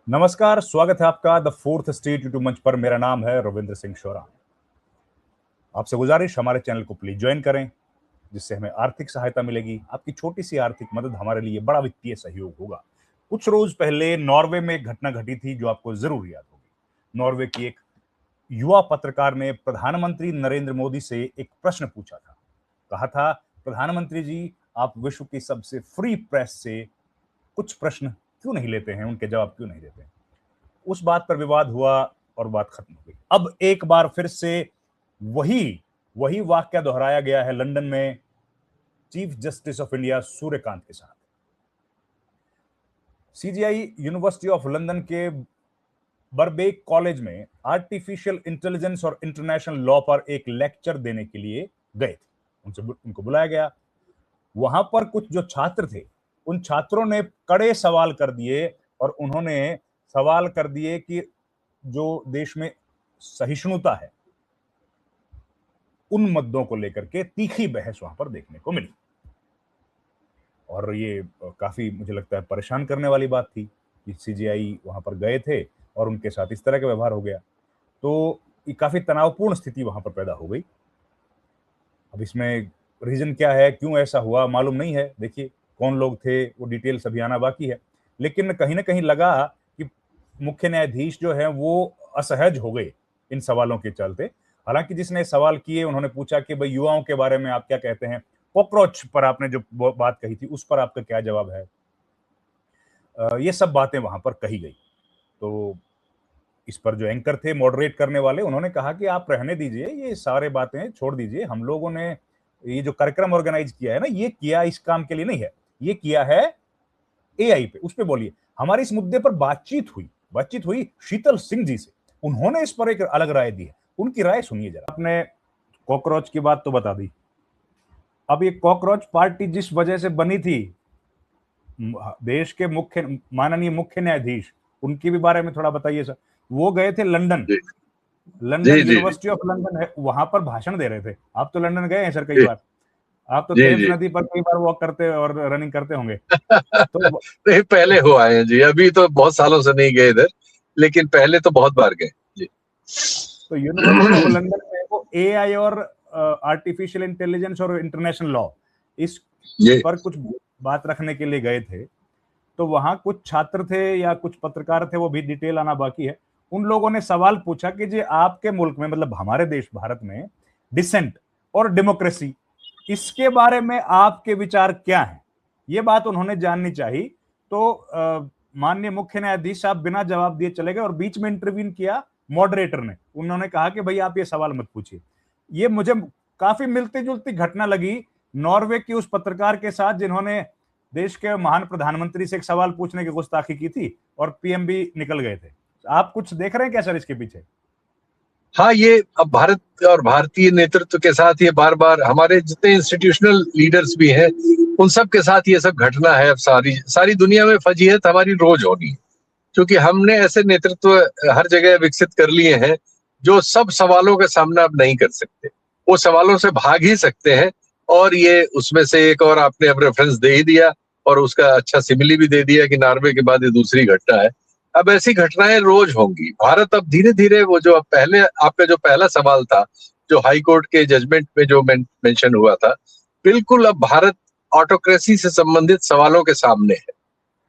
नमस्कार, स्वागत है आपका द फोर्थ स्टेट यूट्यूब मंच पर। मेरा नाम है रविंद्र सिंह शोरा। आपसे गुजारिश, हमारे चैनल को प्लीज ज्वाइन करें, जिससे हमें आर्थिक सहायता मिलेगी। आपकी छोटी सी आर्थिक मदद हमारे लिए बड़ा वित्तीय सहयोग होगा। कुछ रोज पहले नॉर्वे में एक घटना घटी थी जो आपको जरूर याद होगी। नॉर्वे की एक युवा पत्रकार ने प्रधानमंत्री नरेंद्र मोदी से एक प्रश्न पूछा था। कहा था, प्रधानमंत्री जी, आप विश्व की सबसे फ्री प्रेस से कुछ प्रश्न क्यों नहीं लेते हैं, उनके जवाब क्यों नहीं देते हैं। उस बात पर विवाद हुआ और बात खत्म हो गई। अब एक बार फिर से वही वही वाक्य दोहराया गया है लंदन में chief justice of India Suryakant के साथ। सीजीआई यूनिवर्सिटी ऑफ लंदन के बरबेक कॉलेज में आर्टिफिशियल इंटेलिजेंस और इंटरनेशनल लॉ पर एक लेक्चर देने के लिए गए थे। उनको बुलाया गया। वहां पर कुछ जो छात्र थे, उन छात्रों ने कड़े सवाल कर दिए और उन्होंने सवाल कर दिए कि जो देश में सहिष्णुता है, उन मुद्दों को लेकर के तीखी बहस वहां पर देखने को मिली। और ये काफी, मुझे लगता है, परेशान करने वाली बात थी कि सीजीआई वहां पर गए थे और उनके साथ इस तरह का व्यवहार हो गया। तो ये काफी तनावपूर्ण स्थिति वहां पर पैदा हो गई। अब इसमें रीजन क्या है, क्यों ऐसा हुआ, मालूम नहीं है। देखिए, कौन लोग थे, वो डिटेल्स अभी आना बाकी है। लेकिन कहीं ना कहीं लगा कि मुख्य न्यायाधीश जो है वो असहज हो गए इन सवालों के चलते। हालांकि जिसने सवाल किए, उन्होंने पूछा कि भाई, युवाओं के बारे में आप क्या कहते हैं, कॉकरोच पर आपने जो बात कही थी उस पर आपका क्या जवाब है। ये सब बातें वहां पर कही गई। तो इस पर जो एंकर थे, मॉडरेट करने वाले, उन्होंने कहा कि आप रहने दीजिए, ये सारे बातें छोड़ दीजिए। हम लोगों ने ये जो कार्यक्रम ऑर्गेनाइज किया है ना, ये किया इस काम के लिए नहीं है, ये किया है एआई पे, उस पे बोलिए। हमारी इस मुद्दे पर बातचीत हुई शीतल सिंह जी से। उन्होंने इस पर एक अलग राय दी है, उनकी राय सुनिए जरा। आपने कॉकरोच की बात तो बता दी। अब ये कॉकरोच पार्टी जिस वजह से बनी थी, देश के माननीय मुख्य न्यायाधीश, उनके भी बारे में थोड़ा बताइए सर। वो गए थे लंदन, जी जी लंदन जी यूनिवर्सिटी ऑफ लंदन है, वहां पर भाषण दे रहे थे। आप तो लंदन गए हैं सर कई जी बार, आप तो जी थेम्स जी नदी पर कई बार वॉक करते और रनिंग करते होंगे। तो नहीं, पहले हो आए हैं जी, अभी तो बहुत सालों से नहीं गए इधर, लेकिन पहले तो बहुत बार गए जी। तो यूनिवर्सिटी ऑफ लंदन में वो एआई और आर्टिफिशियल इंटेलिजेंस और इंटरनेशनल लॉ, इस ये पर कुछ बात रखने के लिए गए थे। तो वहां कुछ छात्र थे या कुछ पत्रकार थे, वो भी डिटेल आना बाकी है। उन लोगों ने सवाल पूछा कि जी, आपके मुल्क में, मतलब हमारे देश भारत में, डिसेंट और डेमोक्रेसी, इसके बारे में आपके विचार क्या हैं। ये बात उन्होंने जाननी चाहिए। तो माननीय मुख्य न्यायाधीश साहब बिना जवाब दिए चले गए और बीच में इंटरवीन किया मॉडरेटर ने। उन्होंने कहा कि भाई, आप ये सवाल मत पूछिए। ये मुझे काफी मिलती जुलती घटना लगी नॉर्वे की उस पत्रकार के साथ, जिन्होंने देश के महान प्रधानमंत्री से एक सवाल पूछने की गुस्ताखी की थी और पीएम भी निकल गए थे। आप कुछ देख रहे हैं क्या सर इसके पीछे? हाँ, ये अब भारत और भारतीय नेतृत्व के साथ ये बार बार हमारे जितने इंस्टीट्यूशनल लीडर्स भी हैं, उन सब के साथ ये सब घटना है। अब सारी सारी दुनिया में फजीहत हमारी रोज होनी है, क्योंकि हमने ऐसे नेतृत्व हर जगह विकसित कर लिए हैं जो सब सवालों का सामना अब नहीं कर सकते, वो सवालों से भाग ही सकते हैं। और ये उसमें से एक और आपने अब रेफरेंस दे ही दिया, और उसका अच्छा सिमिली भी दे दिया कि नॉर्वे के बाद ये दूसरी घटना है। अब ऐसी घटनाएं रोज होंगी। भारत अब धीरे धीरे, वो जो अब पहले आपका जो पहला सवाल था, जो हाई कोर्ट के जजमेंट में जो मेंशन हुआ था, बिल्कुल अब भारत ऑटोक्रेसी से संबंधित सवालों के सामने है,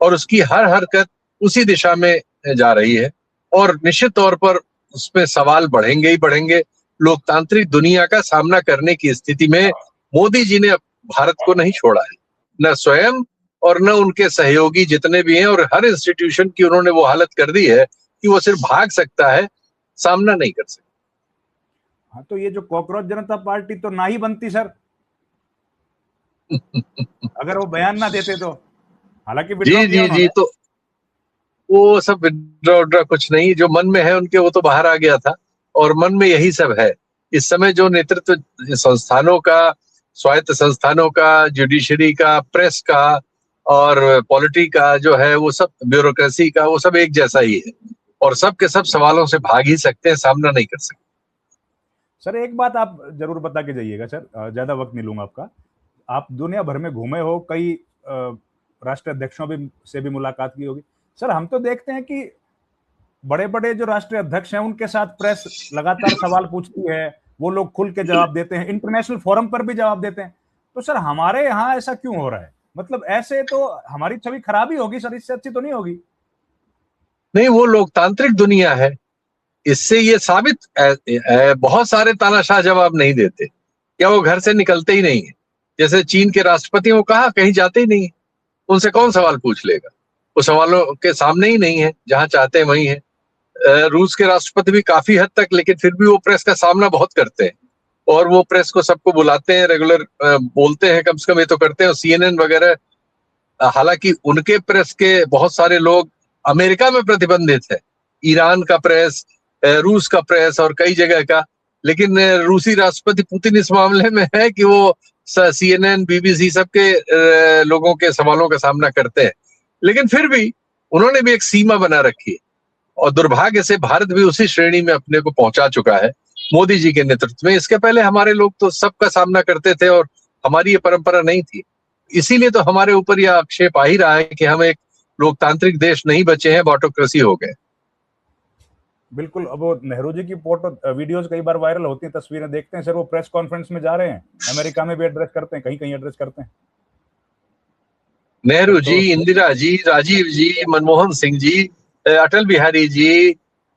और उसकी हर हरकत उसी दिशा में जा रही है। और निश्चित तौर पर उसमें सवाल बढ़ेंगे ही बढ़ेंगे। लोकतांत्रिक दुनिया का सामना करने की स्थिति में मोदी जी ने भारत को नहीं छोड़ा है, न स्वयं और न उनके सहयोगी जितने भी हैं, और हर इंस्टीट्यूशन की उन्होंने वो हालत कर दी है कि वो सिर्फ भाग सकता है, सामना नहीं कर सकता। हाँ, तो ये जो कॉकरोच जनता पार्टी तो ना ही बनती सर, अगर वो बयान ना देते तो। हालांकि विड्रॉ जी किया जी जी, उन्होंने। तो वो सब विड्रॉ उड्रॉ कुछ नहीं, जो मन में है उनके वो तो बाहर आ गया था, और मन में यही सब है। इस समय जो नेतृत्व संस्थानों का, स्वायत्त संस्थानों का, जुडिशरी का, प्रेस का और पॉलिटी का जो है, वो सब ब्यूरोक्रेसी का, वो सब एक जैसा ही है, और सब के सब सवालों से भाग ही सकते हैं, सामना नहीं कर सकते। सर एक बात आप जरूर बता के जाइएगा सर, ज्यादा वक्त नहीं लूंगा आपका। आप दुनिया भर में घूमे हो, कई राष्ट्र अध्यक्षों भी से भी मुलाकात की होगी। सर हम तो देखते हैं कि बड़े बड़े जो राष्ट्रीय अध्यक्ष हैं उनके साथ प्रेस लगातार सवाल पूछती है, वो लोग खुल के जवाब देते हैं, इंटरनेशनल फोरम पर भी जवाब देते हैं। तो सर हमारे यहाँ ऐसा क्यों हो रहा है? मतलब ऐसे तो हमारी छवि खराब ही होगी सर, इससे अच्छी तो नहीं होगी। नहीं, वो लोकतांत्रिक दुनिया है, इससे ये साबित बहुत सारे तानाशाह जवाब नहीं देते या वो घर से निकलते ही नहीं है। जैसे चीन के राष्ट्रपति को कहा, कहीं जाते ही नहीं है, उनसे कौन सवाल पूछ लेगा, वो सवालों के सामने ही नहीं है, जहां चाहते हैं वहीं है। रूस के राष्ट्रपति भी काफी हद तक, लेकिन फिर भी वो प्रेस का सामना बहुत करते हैं और वो प्रेस को सबको बुलाते हैं, रेगुलर बोलते हैं, कम से कम ये तो करते हैं। CNN वगैरह, हालांकि उनके प्रेस के बहुत सारे लोग अमेरिका में प्रतिबंधित है, ईरान का प्रेस, रूस का प्रेस और कई जगह का, लेकिन रूसी राष्ट्रपति पुतिन इस मामले में है कि वो CNN, BBC सबके लोगों के सवालों का सामना करते हैं, लेकिन फिर भी उन्होंने भी एक सीमा बना रखी है और दुर्भाग्य से भारत भी उसी श्रेणी में अपने को पहुंचा चुका है मोदी जी के नेतृत्व में। इसके पहले हमारे लोग तो सबका सामना करते थे और हमारी ये परंपरा नहीं थी, इसीलिए तो हमारे ऊपर यह आक्षेप आ ही रहा है कि हम एक लोकतांत्रिक देश नहीं बचे हैं, ऑटोक्रेसी हो गए। बिल्कुल। अब वो नेहरू जी की फोटो वीडियोस कई बार वायरल होती हैं, तस्वीरें देखते हैं सर, वो प्रेस कॉन्फ्रेंस में जा रहे हैं, अमेरिका में भी एड्रेस करते हैं, कहीं कहीं एड्रेस करते हैं। नेहरू तब जी, तो इंदिरा जी, राजीव जी, मनमोहन सिंह जी, अटल बिहारी जी,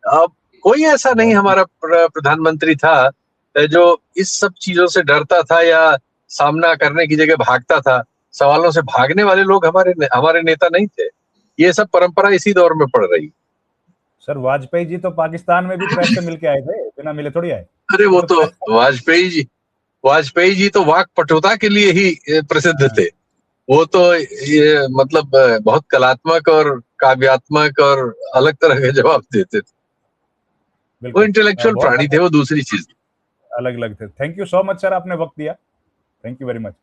अब कोई ऐसा नहीं वाजपेयी। हमारा प्रधानमंत्री था जो इस सब चीजों से डरता था या सामना करने की जगह भागता था। सवालों से भागने वाले लोग हमारे नेता नहीं थे। ये सब परंपरा इसी दौर में पड़ रही। सर वाजपेयी जी तो पाकिस्तान में भी प्रेस से मिलके आए थे, बिना मिले थोड़ी आए। अरे वो वो तो तो प्रेस। वाजपेयी जी तो वाक पटुता के लिए ही प्रसिद्ध हाँ, थे। वो तो ये मतलब बहुत कलात्मक और काव्यात्मक और अलग तरह के जवाब देते थे। वो बिल्कुल। इंटेलेक्चुअल बहुत प्राणी थे, वो दूसरी चीज। अलग अलग थे। Thank you so much sir, आपने वक्त दिया। Thank you very much.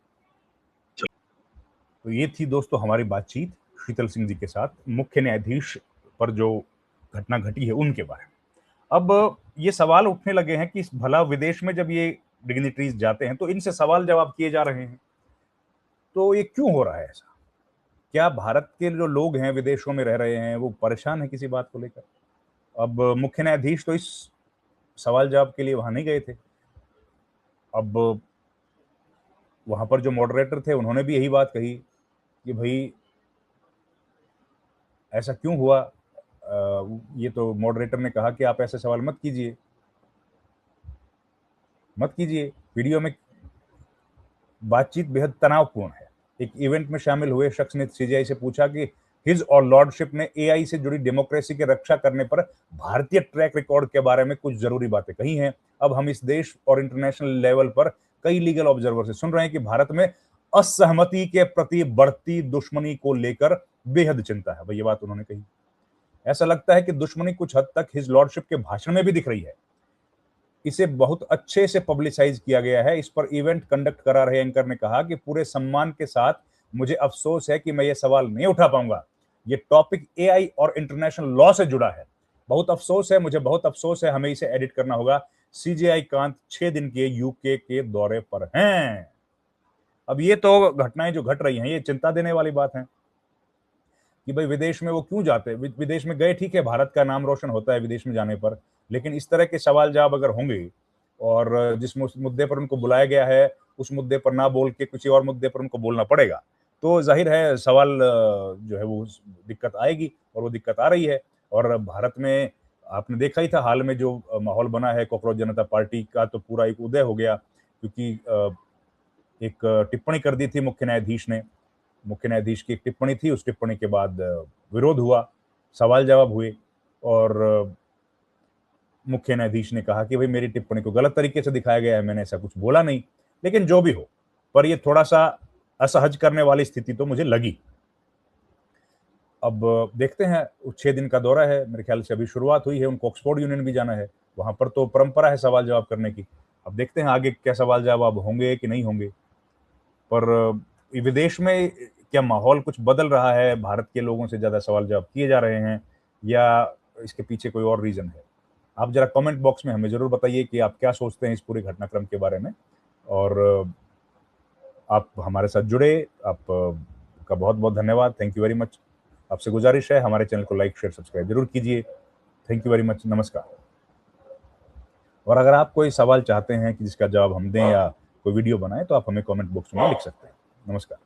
तो ये थी दोस्तों हमारी बातचीत शीतल सिंह जी के साथ, मुख्य न्यायाधीश पर जो घटना घटी है उनके बारे में। अब ये सवाल उठने लगे हैं कि भला विदेश में जब ये डिग्निटरीज जाते हैं तो इनसे सवाल जवाब किए जा रहे हैं, तो ये क्यों हो रहा है ऐसा? क्या भारत के जो लोग हैं विदेशों में रह रहे हैं वो परेशान है किसी बात को लेकर? अब मुख्य न्यायाधीश तो इस सवाल जवाब के लिए वहां नहीं गए थे। अब वहां पर जो मॉडरेटर थे उन्होंने भी यही बात कही कि भाई ऐसा क्यों हुआ। ये तो मॉडरेटर ने कहा कि आप ऐसे सवाल मत कीजिए, मत कीजिए। वीडियो में बातचीत बेहद तनावपूर्ण है। एक इवेंट में शामिल हुए शख्स ने सीजीआई से पूछा कि हिज और लॉर्डशिप ने एआई से जुड़ी डेमोक्रेसी की रक्षा करने पर भारतीय ट्रैक रिकॉर्ड के बारे में कुछ जरूरी बातें कही हैं। अब हम इस देश और इंटरनेशनल लेवल पर कई लीगल ऑब्जर्वर से सुन रहे हैं कि भारत में असहमति के प्रति बढ़ती दुश्मनी को लेकर बेहद चिंता है। भाई ये बात उन्होंने कही। ऐसा लगता है कि दुश्मनी कुछ हद तक हिज लॉर्डशिप के भाषण में भी दिख रही है। इसे बहुत अच्छे से पब्लिसाइज किया गया है। इस पर इवेंट कंडक्ट करा रहे एंकर ने कहा कि पूरे सम्मान के साथ मुझे अफसोस है कि मैं ये सवाल नहीं उठा पाऊंगा। ये टॉपिक एआई और इंटरनेशनल लॉ से जुड़ा है। बहुत अफसोस है, मुझे बहुत अफसोस है, हमें इसे एडिट करना होगा। सीजेआई कांत 6 दिन के यूके के दौरे पर हैं। अब ये तो घटनाएं जो घट रही हैं ये चिंता देने वाली बात है कि भाई विदेश में वो क्यों जाते हैं। विदेश में गए, ठीक है, भारत का नाम रोशन होता है विदेश में जाने पर, लेकिन इस तरह के सवाल जवाब अगर होंगे और जिस मुद्दे पर उनको बुलाया गया है उस मुद्दे पर ना बोल के किसी और मुद्दे पर उनको बोलना पड़ेगा, तो जाहिर है सवाल जो है वो दिक्कत आएगी, और वो दिक्कत आ रही है। और भारत में आपने देखा ही था हाल में जो माहौल बना है, कॉकरोच जनता पार्टी का तो पूरा एक उदय हो गया, क्योंकि एक टिप्पणी कर दी थी मुख्य न्यायाधीश ने। मुख्य न्यायाधीश की एक टिप्पणी थी, उस टिप्पणी के बाद विरोध हुआ, सवाल जवाब हुए, और मुख्य न्यायाधीश ने कहा कि भाई मेरी टिप्पणी को गलत तरीके से दिखाया गया है, मैंने ऐसा कुछ बोला नहीं। लेकिन जो भी हो, पर ये थोड़ा सा असहज करने वाली स्थिति तो मुझे लगी। अब देखते हैं, 6 दिन का दौरा है, मेरे ख्याल से अभी शुरुआत हुई है, उनको ऑक्सफोर्ड यूनियन भी जाना है, वहां पर तो परंपरा है सवाल जवाब करने की। अब देखते हैं आगे क्या सवाल जवाब होंगे कि नहीं होंगे। पर विदेश में क्या माहौल कुछ बदल रहा है, भारत के लोगों से ज्यादा सवाल जवाब किए जा रहे हैं, या इसके पीछे कोई और रीजन है? आप जरा कमेंट बॉक्स में हमें जरूर बताइए कि आप क्या सोचते हैं इस पूरे घटनाक्रम के बारे में। और आप हमारे साथ जुड़े, आप का बहुत बहुत धन्यवाद। Thank you very much. आपसे गुजारिश है हमारे चैनल को लाइक शेयर सब्सक्राइब जरूर कीजिए। थैंक यू वेरी मच, नमस्कार। और अगर आप कोई सवाल चाहते हैं कि जिसका जवाब हम दें या कोई वीडियो बनाएं तो आप हमें कमेंट बॉक्स में लिख सकते हैं। नमस्कार।